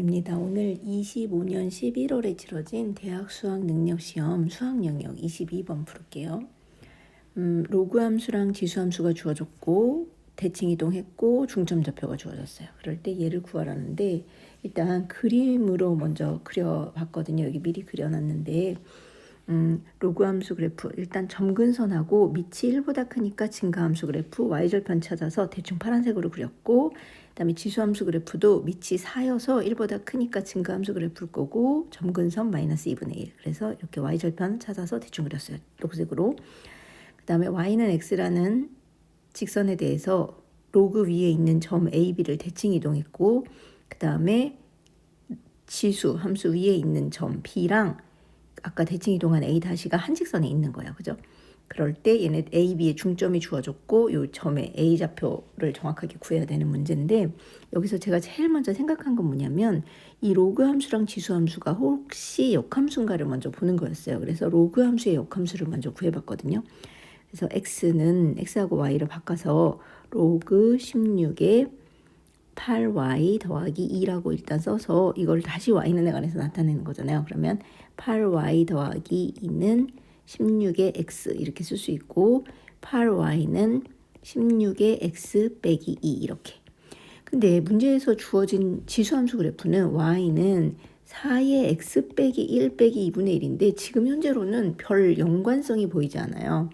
입니다. 오늘 25년 11월에 치러진 대학 수학 능력 시험 수학 영역 22번 풀게요. 로그 함수랑 지수 함수가 주어졌고 대칭 이동했고 중점 좌표가 주어졌어요. 그럴 때 얘를 구하라는데 일단 그림으로 먼저 그려봤거든요. 여기 미리 그려놨는데 로그 함수 그래프 일단 점근선하고 밑이 1보다 크니까 증가 함수 그래프 y절편 찾아서 대충 파란색으로 그렸고, 그 다음에 지수 함수 그래프도 밑이 4여서 1보다 크니까 증가 함수 그래프를 거고 점근선 마이너스 2분의 1, 그래서 이렇게 y절편 찾아서 대충 그렸어요. 녹색으로. 그 다음에 y는 x라는 직선에 대해서 로그 위에 있는 점 a, b를 대칭 이동했고, 그 다음에 지수 함수 위에 있는 점 b랑 아까 대칭 이동한 a 다시가 한 직선에 있는 거야, 그죠? 그럴 때 얘네 a, b의 중점이 주어졌고 요 점의 a 좌표를 정확하게 구해야 되는 문제인데, 여기서 제가 제일 먼저 생각한 건 뭐냐면 이 로그 함수랑 지수 함수가 혹시 역함수인가를 먼저 보는 거였어요. 그래서 로그 함수의 역함수를 먼저 구해봤거든요. 그래서 x하고 y를 바꿔서 로그 16에 8y 더하기 2라고 일단 써서 이걸 다시 y는 에 관해서 나타내는 거잖아요. 그러면 8y 더하기 2는 16의 x 이렇게 쓸 수 있고, 8y는 16의 x 빼기 2 이렇게. 근데 문제에서 주어진 지수함수 그래프는 y는 4의 x 빼기 1 빼기 2분의 1인데 지금 현재로는 별 연관성이 보이지 않아요.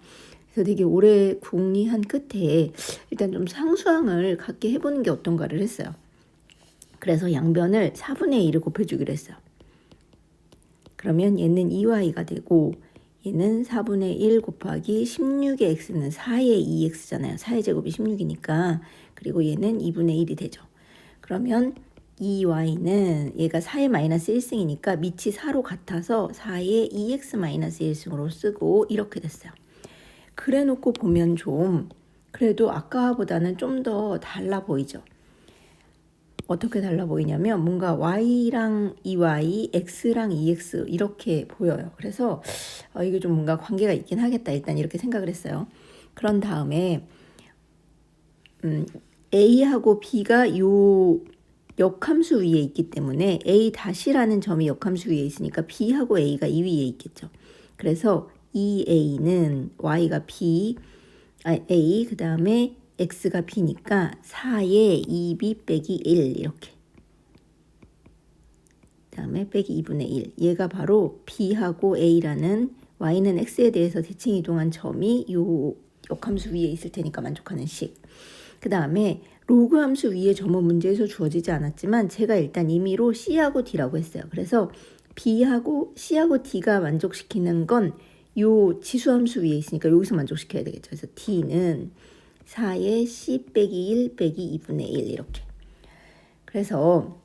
그래서 되게 오래 궁리한 끝에 일단 좀 상수항을 갖게 해보는 게 어떤가를 했어요. 그래서 양변을 4분의 1을 곱해주기로 했어요. 그러면 얘는 2y가 되고 얘는 4분의 1 곱하기 16의 x는 4의 2x잖아요. 4의 제곱이 16이니까. 그리고 얘는 2분의 1이 되죠. 그러면 2y는 얘가 4의 마이너스 1승이니까 밑이 4로 같아서 4의 2x 마이너스 1승으로 쓰고 이렇게 됐어요. 그래 놓고 보면 좀 그래도 아까보다는 좀 더 달라 보이죠. 어떻게 달라 보이냐면 뭔가 y랑 2y, x랑 2x 이렇게 보여요. 그래서 이게 좀 뭔가 관계가 있긴 하겠다. 일단 이렇게 생각을 했어요. 그런 다음에 a하고 b가 요 역함수 위에 있기 때문에 a 다시라는 점이 역함수 위에 있으니까 b하고 a가 이 위에 있겠죠. 그래서 2a는 y가 b, a 그 다음에 x가 b니까 4의 2b 빼기 1 이렇게. 그 다음에 빼기 2분의 1. 얘가 바로 b하고 a라는 y는 x에 대해서 대칭 이동한 점이 요 역함수 위에 있을 테니까 만족하는 식. 그 다음에 로그 함수 위에 점은 문제에서 주어지지 않았지만 제가 일단 임의로 c하고 d라고 했어요. 그래서 b하고 c하고 d가 만족시키는 건 요 지수함수 위에 있으니까 여기서 만족시켜야 되겠죠. 그래서 d는 4의 c 빼기 1 빼기 2분의 1 이렇게. 그래서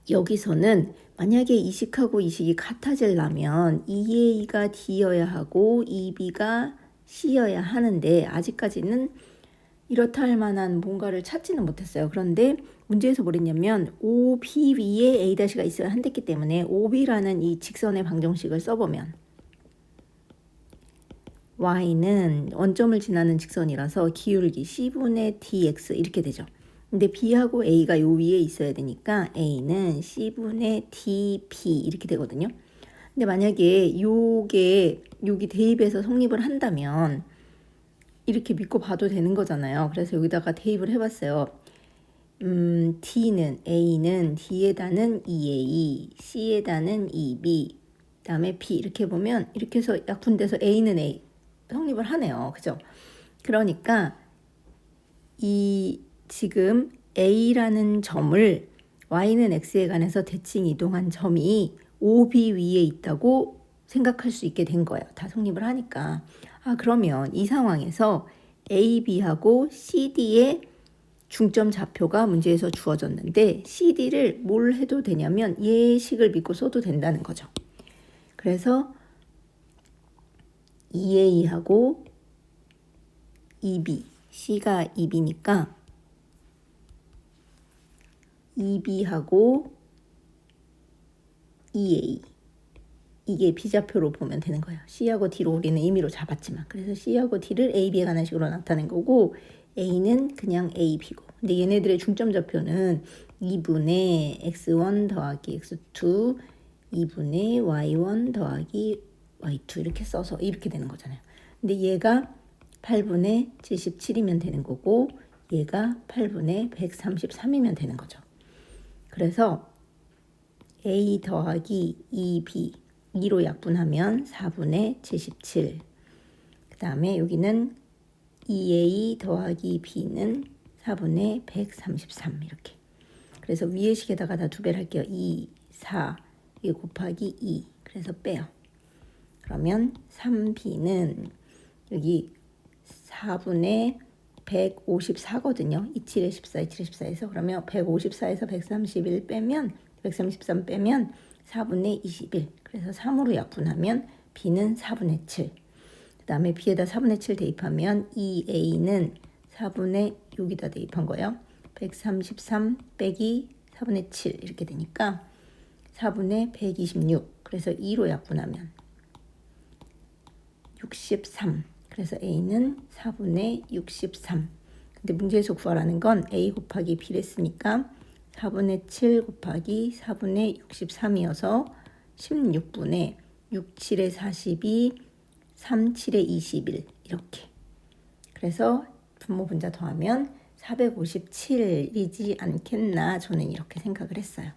여기서는 만약에 이 식하고 이 식이 같아지려면 2a가 d여야 하고 2b가 c여야 하는데 아직까지는 이렇다 할 만한 뭔가를 찾지는 못했어요. 그런데 문제에서 뭐랬냐면 OB 위에 A-가 있어야 한댔기 때문에 OB라는 이 직선의 방정식을 써보면 y는 원점을 지나는 직선이라서 기울기 C분의 dx 이렇게 되죠. 근데 b하고 a가 요 위에 있어야 되니까 a는 C분의 db 이렇게 되거든요. 근데 만약에 여기 대입해서 성립을 한다면 이렇게 믿고 봐도 되는 거잖아요. 그래서 여기다가 대입을 해봤어요. a는 d에다는 2a, c에다는 2b, 그다음에 b 이렇게 보면 이렇게 해서 약분돼서 a는 a 성립을 하네요. 그죠? 그러니까 이 지금 a라는 점을 y는 x에 관해서 대칭 이동한 점이 OB 위에 있다고 생각할 수 있게 된 거예요. 다 성립을 하니까. 그러면 이 상황에서 AB하고 CD의 중점 좌표가 문제에서 주어졌는데 CD를 뭘 해도 되냐면 예식을 믿고 써도 된다는 거죠. 그래서 2A하고 2B, C가 2B니까 2B하고 2A 이게 B좌표로 보면 되는 거예요. C하고 D로 우리는 임의로 잡았지만. 그래서 C하고 D를 A, B에 관한 식으로 나타낸 거고 A는 그냥 A, B고 근데 얘네들의 중점 좌표는 2분의 x1 더하기 x2 2분의 y1 더하기 y2 이렇게 써서 이렇게 되는 거잖아요. 근데 얘가 8분의 77이면 되는 거고 얘가 8분의 133이면 되는 거죠. 그래서 a 더하기 2b 2로 약분하면 4분의 77. 그 다음에 여기는 2a 더하기 b는 4분의 133 이렇게. 그래서 위의 식에다가 다 2배를 할게요. 2, 4 이게 곱하기 2. 그래서 빼요. 그러면 3b는 여기 4분의 154거든요. 27에 14, 27에 14에서 그러면 154에서 131 빼면 133 빼면 4분의 21. 그래서 3으로 약분하면 b는 4분의 7. 그 다음에 b에다 4분의 7 대입하면 2a는 4분의 여기다 대입한 거예요. 133 빼기 4분의 7 이렇게 되니까 4분의 126. 그래서 2로 약분하면 63. 그래서 a는 4분의 63. 근데 문제에서 구하라는 건 a 곱하기 b를 했으니까 4분의 7 곱하기 4분의 63이어서 16분의 6, 7에 42, 3, 7에 21 이렇게. 그래서 분모 분자 더하면 457이지 않겠나 저는 이렇게 생각을 했어요.